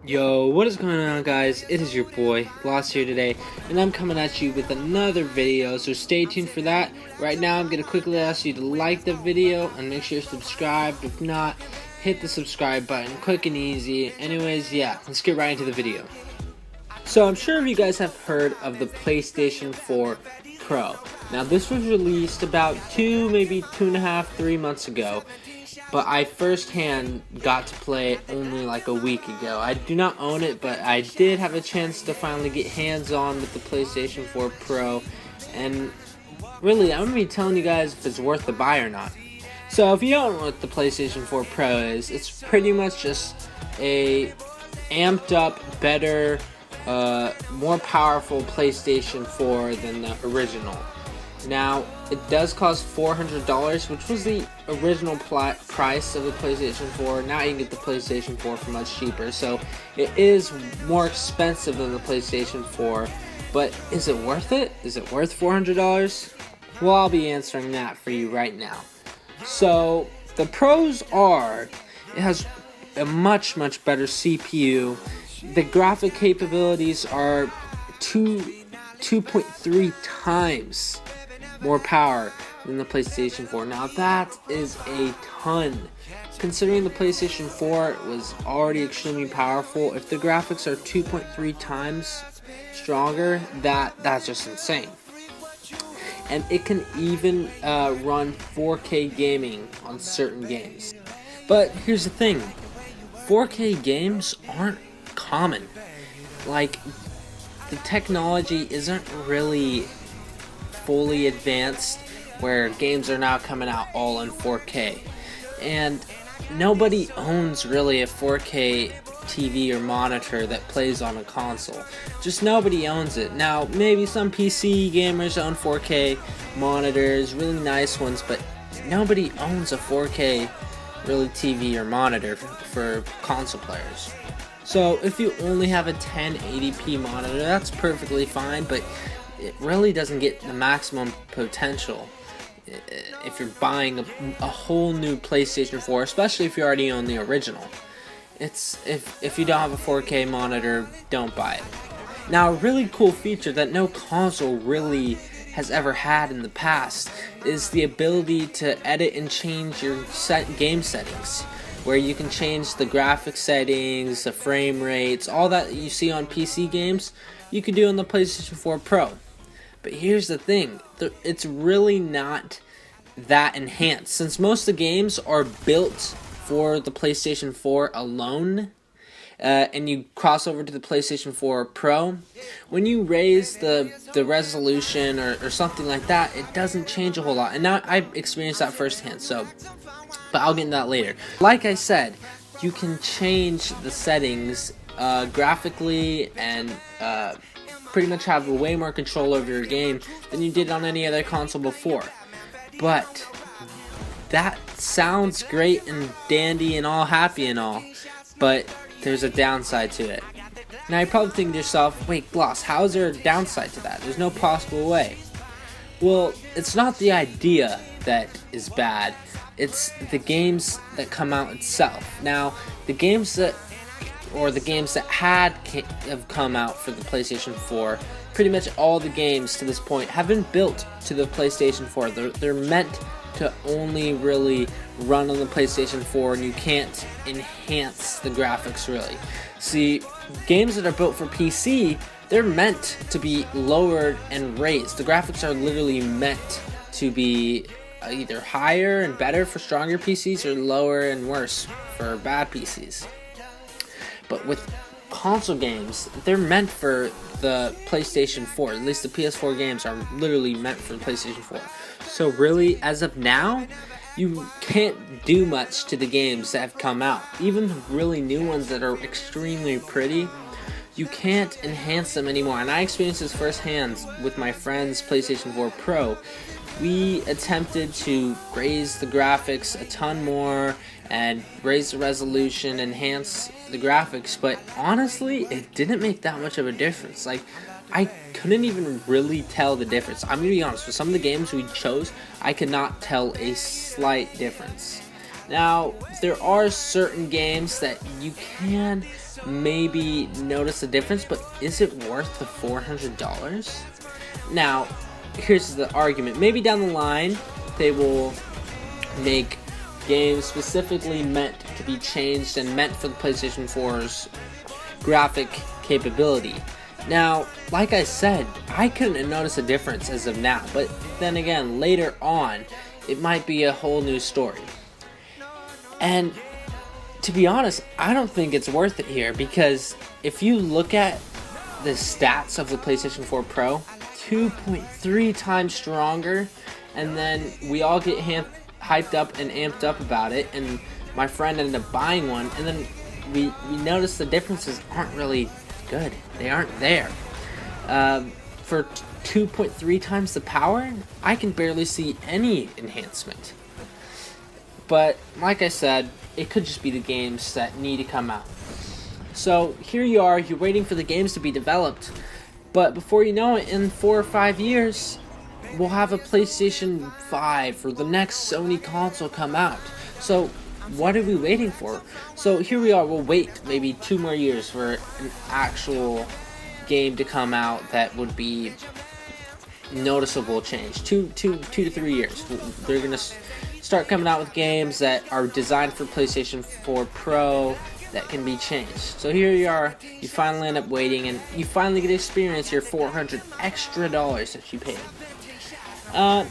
Yo, what is going on, guys? It is your boy Lost here today, and I'm coming at you with another video, so stay tuned for that. Right now I'm going to quickly ask you to like the video and make sure you're subscribed. If not, hit the subscribe button, quick and easy. Anyways, yeah, let's get right into the video. So I'm sure you guys have heard of the PlayStation 4 Pro. Now this was released about maybe 2.5, 3 months ago, but I firsthand got to play it only like a week ago. I do not own it, but I did have a chance to finally get hands-on with the PlayStation 4 Pro, and really, I'm going to be telling you guys if it's worth the buy or not. So if you don't know what the PlayStation 4 Pro is, it's pretty much just a amped up, better, more powerful PlayStation 4 than the original. Now, it does cost $400, which was the original price of the PlayStation 4. Now you can get the PlayStation 4 for much cheaper, so it is more expensive than the PlayStation 4. But is it worth it? Is it worth $400? Well, I'll be answering that for you right now. So, the pros are, it has a much better CPU. The graphic capabilities are 2.3 times more power than the PlayStation 4. Now that is a ton. Considering the PlayStation 4 was already extremely powerful, if the graphics are 2.3 times stronger, that's just insane. And it can even run 4K gaming on certain games. But here's the thing, 4K games aren't common. Like, the technology isn't really fully advanced where games are now coming out all in 4K, and nobody owns really a 4K TV or monitor that plays on a console. Just nobody owns it. Now maybe some PC gamers own 4K monitors, really nice ones, but nobody owns a 4K really TV or monitor for console players. So if you only have a 1080p monitor, that's perfectly fine, but it really doesn't get the maximum potential if you're buying a whole new PlayStation 4, especially if you already own the original. It's if you don't have a 4K monitor, don't buy it. Now, a really cool feature that no console really has ever had in the past is the ability to edit and change your game settings, where you can change the graphic settings, the frame rates, all that you see on PC games, you can do on the PlayStation 4 Pro. But here's the thing, it's really not that enhanced. Since most of the games are built for the PlayStation 4 alone, and you cross over to the PlayStation 4 Pro, when you raise the resolution or something like that, it doesn't change a whole lot. And now I've experienced that firsthand, but I'll get into that later. Like I said, you can change the settings graphically and pretty much have way more control over your game than you did on any other console before. But that sounds great and dandy and all happy and all, but there's a downside to it. Now you're probably thinking to yourself, wait, Gloss, how is there a downside to that? There's no possible way. Well, it's not the idea that is bad, it's the games that come out itself. Now, the games that have come out for the PlayStation 4, pretty much all the games to this point have been built to the PlayStation 4. They're meant to only really run on the PlayStation 4, and you can't enhance the graphics really. See, games that are built for PC, they're meant to be lowered and raised. The graphics are literally meant to be either higher and better for stronger PCs or lower and worse for bad PCs. But with console games, they're meant for the PlayStation 4. At least the PS4 games are literally meant for the PlayStation 4. So really, as of now, you can't do much to the games that have come out. Even the really new ones that are extremely pretty, you can't enhance them anymore. And I experienced this firsthand with my friend's PlayStation 4 Pro. We attempted to raise the graphics a ton more and raise the resolution, enhance the graphics, but honestly, it didn't make that much of a difference. Like, I couldn't even really tell the difference. I'm gonna be honest, with some of the games we chose, I could not tell a slight difference. Now, there are certain games that you can maybe notice a difference, but is it worth the $400? Now, here's the argument. Maybe down the line, they will make games specifically meant to be changed and meant for the PlayStation 4's graphic capability. Now, like I said, I couldn't notice a difference as of now, but then again, later on, it might be a whole new story. And to be honest, I don't think it's worth it here, because if you look at the stats of the PlayStation 4 Pro, 2.3 times stronger, and then we all get hyped up and amped up about it, and my friend ended up buying one, and then we noticed the differences aren't really good. They aren't there. For 2.3 times the power, I can barely see any enhancement. But like I said, it could just be the games that need to come out. So here you are, you're waiting for the games to be developed, but before you know it, in 4 or 5 years, we'll have a PlayStation 5 or the next Sony console come out. So what are we waiting for? So here we are, we'll wait maybe 2 more years for an actual game to come out that would be noticeable change. 2 to 3 years. They're gonna start coming out with games that are designed for PlayStation 4 Pro that can be changed. So here you are, you finally end up waiting, and you finally get to experience your $400 extra that you paid.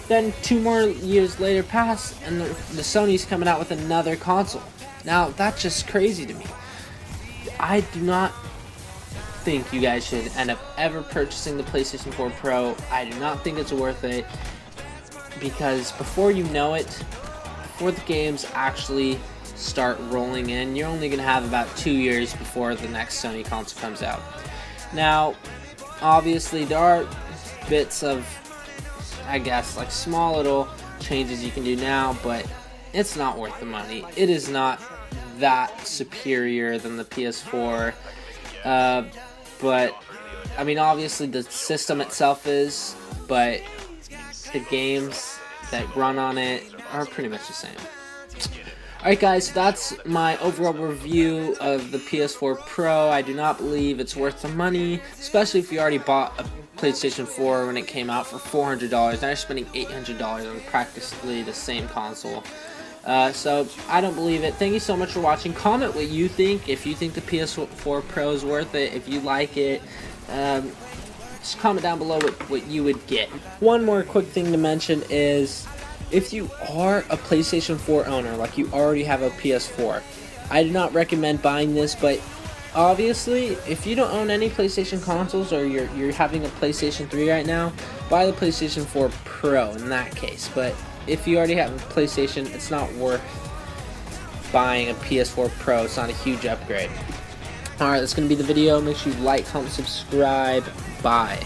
Then 2 more years later pass, and the Sony's coming out with another console. Now, that's just crazy to me. I do not think you guys should end up ever purchasing the PlayStation 4 Pro. I do not think it's worth it, because before you know it, before the games actually start rolling in, you're only going to have about 2 years before the next Sony console comes out. Now, obviously, there are bits of, I guess, like small little changes you can do now, but it's not worth the money. It is not that superior than the PS4, but I mean, obviously the system itself is, but the games that run on it are pretty much the same. Alright guys, so that's my overall review of the PS4 Pro. I do not believe it's worth the money, especially if you already bought a PlayStation 4 when it came out for $400. Now you're spending $800 on practically the same console. So I don't believe it. Thank you so much for watching. Comment what you think, if you think the PS4 Pro is worth it, if you like it. Just comment down below what you would get. One more quick thing to mention is, if you are a PlayStation 4 owner, like you already have a PS4, I do not recommend buying this, but obviously, if you don't own any PlayStation consoles, or you're having a PlayStation 3 right now, buy the PlayStation 4 Pro in that case. But if you already have a PlayStation, it's not worth buying a PS4 Pro. It's not a huge upgrade. Alright, that's going to be the video. Make sure you like, comment, subscribe. Bye.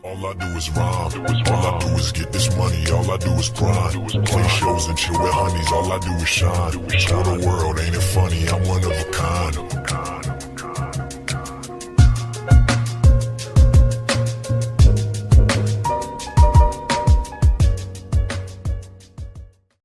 All I do is rhyme, all I do is get this money, all I do is grind. Play shows and chill with honeys, all I do is shine. Show the world, ain't it funny, I'm one of a kind.